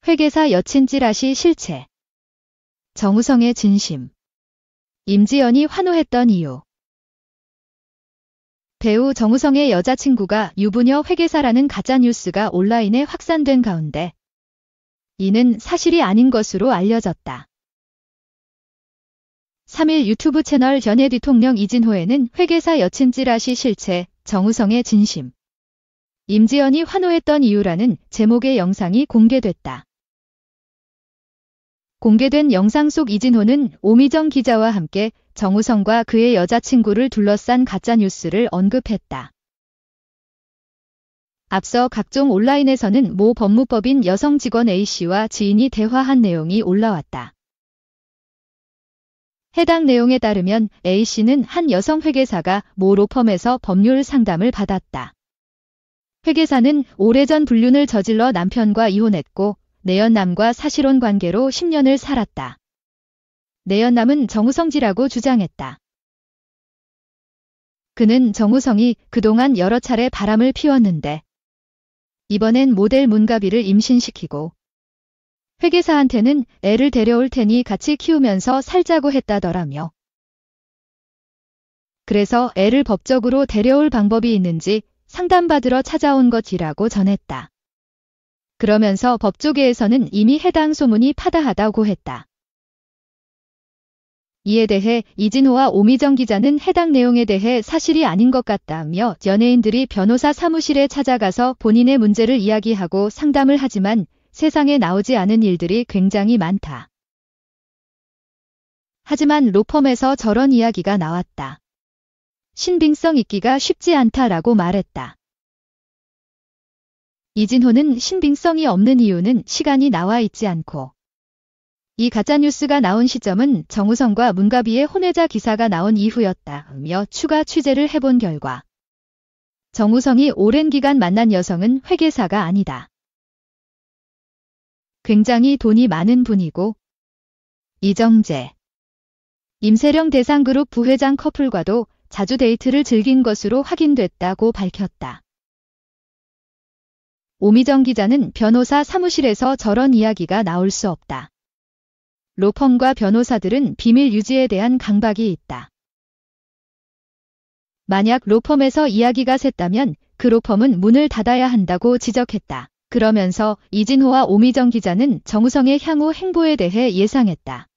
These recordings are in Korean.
회계사 여친 찌라시 실체. 정우성의 진심. 임지연이 환호했던 이유. 배우 정우성의 여자친구가 유부녀 회계사라는 가짜뉴스가 온라인에 확산된 가운데 이는 사실이 아닌 것으로 알려졌다. 3일 유튜브 채널 연예대통령 이진호에는 회계사 여친 찌라시 실체, 정우성의 진심. 임지연이 환호했던 이유라는 제목의 영상이 공개됐다. 공개된 영상 속 이진호는 오미정 기자와 함께 정우성과 그의 여자친구를 둘러싼 가짜뉴스를 언급했다. 앞서 각종 온라인에서는 모 법무법인 여성 직원 A씨와 지인이 대화한 내용이 올라왔다. 해당 내용에 따르면 A씨는 한 여성 회계사가 모 로펌에서 법률 상담을 받았다. 회계사는 오래전 불륜을 저질러 남편과 이혼했고 내연남과 사실혼 관계로 10년을 살았다. 내연남은 정우성지라고 주장했다. 그는 정우성이 그동안 여러 차례 바람을 피웠는데 이번엔 모델 문가비를 임신시키고 회계사한테는 애를 데려올 테니 같이 키우면서 살자고 했다더라며. 그래서 애를 법적으로 데려올 방법이 있는지 상담받으러 찾아온 것이라고 전했다. 그러면서 법조계에서는 이미 해당 소문이 파다하다고 했다. 이에 대해 이진호와 오미정 기자는 해당 내용에 대해 사실이 아닌 것 같다며 연예인들이 변호사 사무실에 찾아가서 본인의 문제를 이야기하고 상담을 하지만 세상에 나오지 않은 일들이 굉장히 많다. 하지만 로펌에서 저런 이야기가 나왔다. 신빙성 있기가 쉽지 않다라고 말했다. 이진호는 신빙성이 없는 이유는 시간이 나와 있지 않고 이 가짜뉴스가 나온 시점은 정우성과 문가비의 혼외자 기사가 나온 이후였다며 추가 취재를 해본 결과 정우성이 오랜 기간 만난 여성은 회계사가 아니다. 굉장히 돈이 많은 분이고 이정재, 임세령 대상그룹 부회장 커플과도 자주 데이트를 즐긴 것으로 확인됐다고 밝혔다. 오미정 기자는 변호사 사무실에서 저런 이야기가 나올 수 없다. 로펌과 변호사들은 비밀 유지에 대한 강박이 있다. 만약 로펌에서 이야기가 샜다면 그 로펌은 문을 닫아야 한다고 지적했다. 그러면서 이진호와 오미정 기자는 정우성의 향후 행보에 대해 예상했다.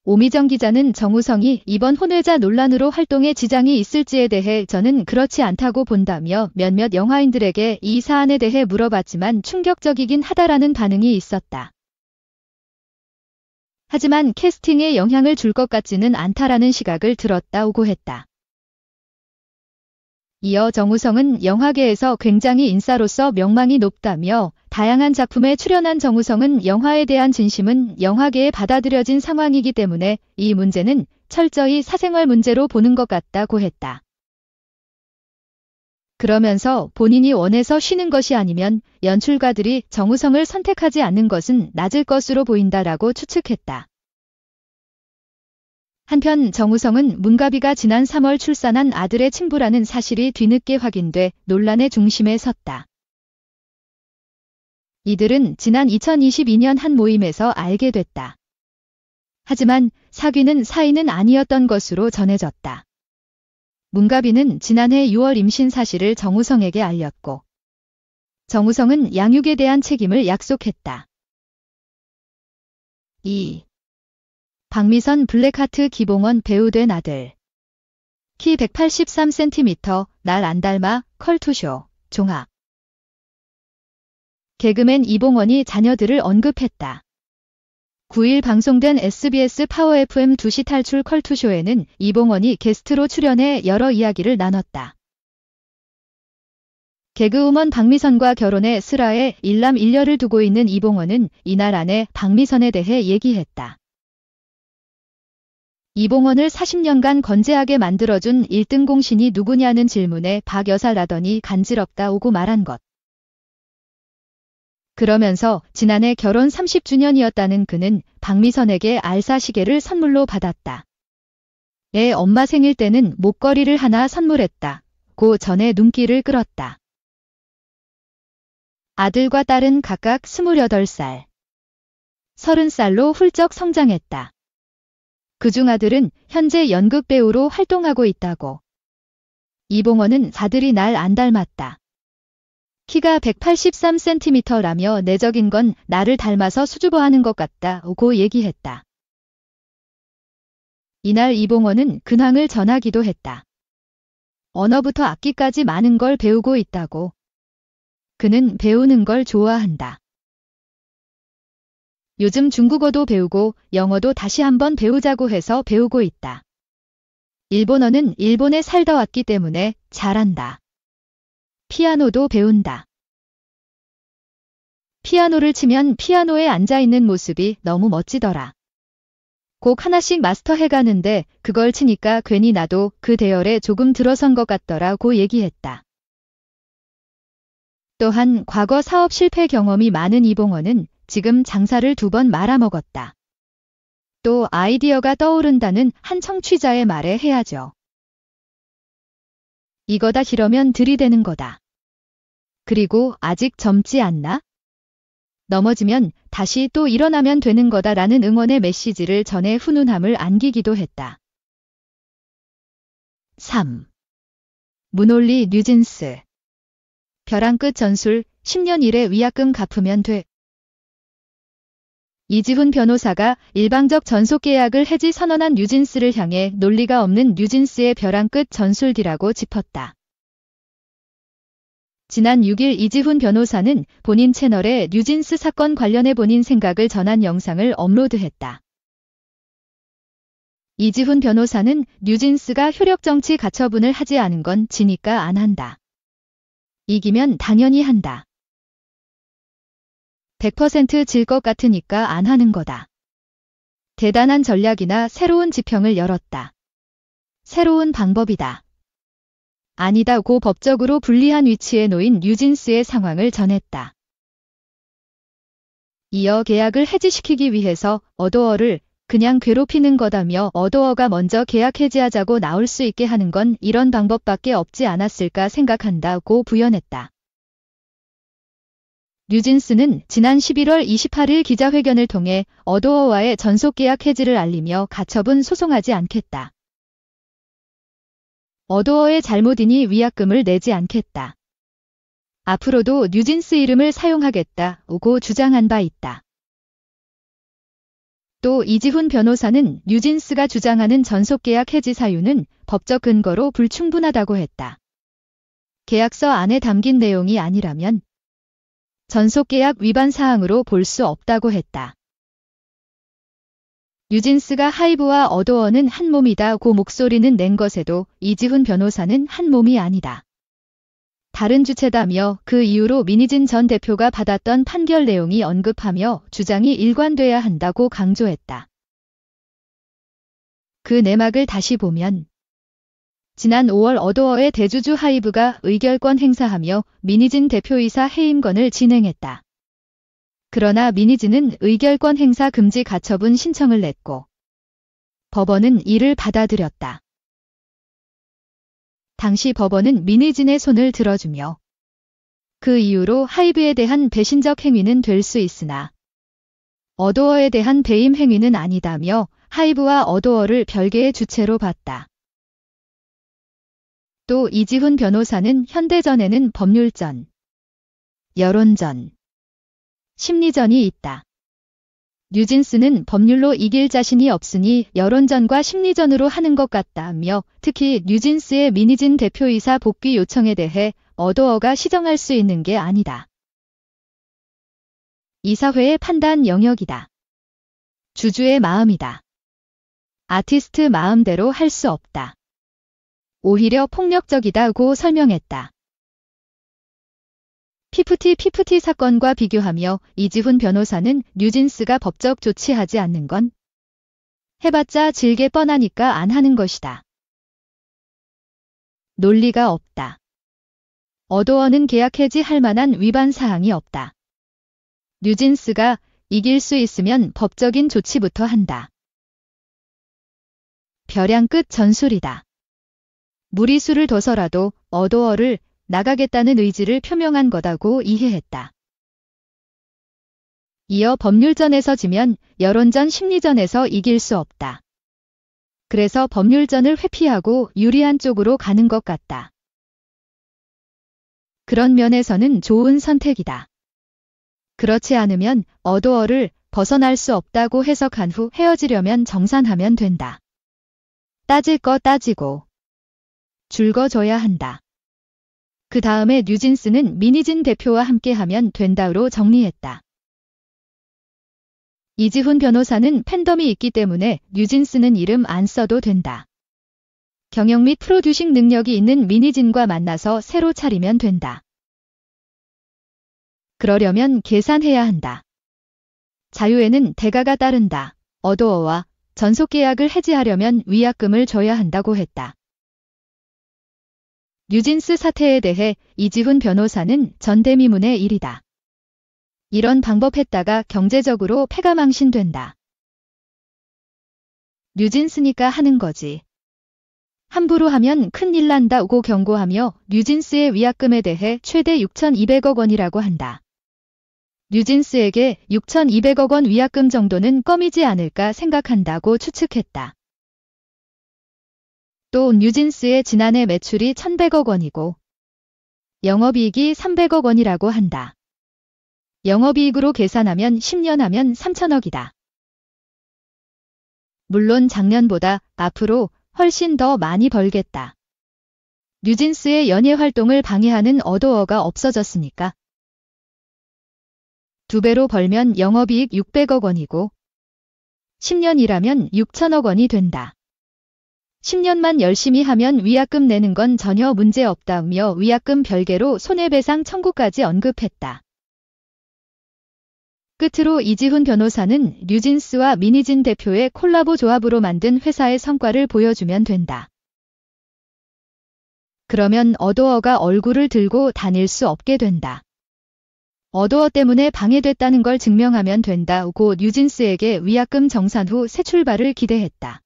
오미정 기자는 정우성이 이번 혼외자 논란으로 활동에 지장이 있을지에 대해 저는 그렇지 않다고 본다며 몇몇 영화인들에게 이 사안에 대해 물어봤지만 충격적이긴 하다라는 반응이 있었다. 하지만 캐스팅에 영향을 줄 것 같지는 않다라는 시각을 들었다고 했다. 이어 정우성은 영화계에서 굉장히 인싸로서 명망이 높다며 다양한 작품에 출연한 정우성은 영화에 대한 진심은 영화계에 받아들여진 상황이기 때문에 이 문제는 철저히 사생활 문제로 보는 것 같다고 했다. 그러면서 본인이 원해서 쉬는 것이 아니면 연출가들이 정우성을 선택하지 않는 것은 낮을 것으로 보인다라고 추측했다. 한편 정우성은 문가비가 지난 3월 출산한 아들의 친부라는 사실이 뒤늦게 확인돼 논란의 중심에 섰다. 이들은 지난 2022년 한 모임에서 알게 됐다. 하지만 사귀는 사이는 아니었던 것으로 전해졌다. 문가비는 지난해 6월 임신 사실을 정우성에게 알렸고 정우성은 양육에 대한 책임을 약속했다. 2. 박미선 블랙하트 기봉원 배우 된 아들. 키 183cm, 날 안 닮아, 컬투쇼, 종합. 개그맨 이봉원이 자녀들을 언급했다. 9일 방송된 SBS 파워 FM 2시 탈출 컬투쇼에는 이봉원이 게스트로 출연해 여러 이야기를 나눴다. 개그우먼 박미선과 결혼해 슬하에 일남 일녀를 두고 있는 이봉원은 이날 아내 박미선에 대해 얘기했다. 이봉원을 40년간 건재하게 만들어준 1등 공신이 누구냐는 질문에 박 여사라더니 간지럽다고 말한 것. 그러면서 지난해 결혼 30주년이었다는 그는 박미선에게 알사 시계를 선물로 받았다. 애 엄마 생일 때는 목걸이를 하나 선물했다. 고 전에 눈길을 끌었다. 아들과 딸은 각각 28살, 30살로 훌쩍 성장했다. 그중 아들은 현재 연극 배우로 활동하고 있다고. 이봉원은 아들이 날 안 닮았다. 키가 183cm라며 내적인 건 나를 닮아서 수줍어하는 것 같다고 얘기했다. 이날 이봉원은 근황을 전하기도 했다. 언어부터 악기까지 많은 걸 배우고 있다고. 그는 배우는 걸 좋아한다. 요즘 중국어도 배우고 영어도 다시 한번 배우자고 해서 배우고 있다. 일본어는 일본에 살다 왔기 때문에 잘한다. 피아노도 배운다. 피아노를 치면 피아노에 앉아있는 모습이 너무 멋지더라. 곡 하나씩 마스터해가는데 그걸 치니까 괜히 나도 그 대열에 조금 들어선 것 같더라고 얘기했다. 또한 과거 사업 실패 경험이 많은 이봉원은 지금 장사를 2번 말아먹었다. 또 아이디어가 떠오른다는 한 청취자의 말에 해야죠. 이거다 이러면 들이대는 거다. 그리고 아직 젊지 않나? 넘어지면 다시 또 일어나면 되는 거다라는 응원의 메시지를 전해 훈훈함을 안기기도 했다. 3. 문올리 뉴진스. 벼랑 끝 전술, 10년 이래 위약금 갚으면 돼. 이지훈 변호사가 일방적 전속계약을 해지 선언한 뉴진스를 향해 논리가 없는 뉴진스의 벼랑 끝 전술이라고 짚었다. 지난 6일 이지훈 변호사는 본인 채널에 뉴진스 사건 관련해 본인 생각을 전한 영상을 업로드했다. 이지훈 변호사는 뉴진스가 효력정치 가처분을 하지 않은 건 지니까 안 한다. 이기면 당연히 한다. 100% 질 것 같으니까 안 하는 거다. 대단한 전략이나 새로운 지평을 열었다. 새로운 방법이다. 아니다고 법적으로 불리한 위치에 놓인 뉴진스의 상황을 전했다. 이어 계약을 해지시키기 위해서 어도어를 그냥 괴롭히는 거다며 어도어가 먼저 계약 해지하자고 나올 수 있게 하는 건 이런 방법밖에 없지 않았을까 생각한다고 부연했다. 뉴진스는 지난 11월 28일 기자회견을 통해 어도어와의 전속계약 해지를 알리며 가처분 소송하지 않겠다. 어도어의 잘못이니 위약금을 내지 않겠다. 앞으로도 뉴진스 이름을 사용하겠다고 주장한 바 있다. 또 이지훈 변호사는 뉴진스가 주장하는 전속계약 해지 사유는 법적 근거로 불충분하다고 했다. 계약서 안에 담긴 내용이 아니라면 전속계약 위반 사항으로 볼 수 없다고 했다. 뉴진스가 하이브와 어도어는 한 몸이다고 목소리는 낸 것에도 이지훈 변호사는 한 몸이 아니다. 다른 주체다며 그 이후로 민희진 전 대표가 받았던 판결 내용이 언급하며 주장이 일관돼야 한다고 강조했다. 그 내막을 다시 보면 지난 5월 어도어의 대주주 하이브가 의결권 행사하며 민희진 대표이사 해임건을 진행했다. 그러나 민희진은 의결권 행사 금지 가처분 신청을 냈고 법원은 이를 받아들였다. 당시 법원은 민희진의 손을 들어주며 그 이후로 하이브에 대한 배신적 행위는 될 수 있으나 어도어에 대한 배임 행위는 아니다며 하이브와 어도어를 별개의 주체로 봤다. 또 이지훈 변호사는 현대전에는 법률전, 여론전, 심리전이 있다. 뉴진스는 법률로 이길 자신이 없으니 여론전과 심리전으로 하는 것 같다며 특히 뉴진스의 민희진 대표이사 복귀 요청에 대해 어도어가 시정할 수 있는 게 아니다. 이사회의 판단 영역이다. 주주의 마음이다. 아티스트 마음대로 할 수 없다. 오히려 폭력적이다고 설명했다. 피프티 사건과 비교하며 이지훈 변호사는 뉴진스가 법적 조치하지 않는 건 해봤자 질게 뻔하니까 안 하는 것이다. 논리가 없다. 어도어는 계약 해지할 만한 위반 사항이 없다. 뉴진스가 이길 수 있으면 법적인 조치부터 한다. 벼랑 끝 전술이다. 무리수를 둬서라도 어도어를 나가겠다는 의지를 표명한 거다고 이해했다. 이어 법률전에서 지면 여론전 심리전에서 이길 수 없다. 그래서 법률전을 회피하고 유리한 쪽으로 가는 것 같다. 그런 면에서는 좋은 선택이다. 그렇지 않으면 어도어를 벗어날 수 없다고 해석한 후 헤어지려면 정산하면 된다. 따질 거 따지고 줄거줘야 한다. 그 다음에 뉴진스는 민희진 대표와 함께하면 된다로 정리했다. 이지훈 변호사는 팬덤이 있기 때문에 뉴진스는 이름 안 써도 된다. 경영 및 프로듀싱 능력이 있는 민희진과 만나서 새로 차리면 된다. 그러려면 계산해야 한다. 자유에는 대가가 따른다. 어도어와 전속계약을 해지하려면 위약금을 줘야 한다고 했다. 뉴진스 사태에 대해 이지훈 변호사는 전대미문의 일이다. 이런 방법 했다가 경제적으로 패가망신된다. 뉴진스니까 하는 거지. 함부로 하면 큰일 난다고 경고하며 뉴진스의 위약금에 대해 최대 6,200억 원이라고 한다. 뉴진스에게 6,200억 원 위약금 정도는 껌이지 않을까 생각한다고 추측했다. 또 뉴진스의 지난해 매출이 1,100억 원이고 영업이익이 300억 원이라고 한다. 영업이익으로 계산하면 10년 하면 3,000억이다. 물론 작년보다 앞으로 훨씬 더 많이 벌겠다. 뉴진스의 연예 활동을 방해하는 어도어가 없어졌으니까. 2배로 벌면 영업이익 600억 원이고 10년 일하면 6,000억 원이 된다. 10년만 열심히 하면 위약금 내는 건 전혀 문제 없다며 위약금 별개로 손해배상 청구까지 언급했다. 끝으로 이지훈 변호사는 뉴진스와 민희진 대표의 콜라보 조합으로 만든 회사의 성과를 보여주면 된다. 그러면 어도어가 얼굴을 들고 다닐 수 없게 된다. 어도어 때문에 방해됐다는 걸 증명하면 된다고 뉴진스에게 위약금 정산 후 새 출발을 기대했다.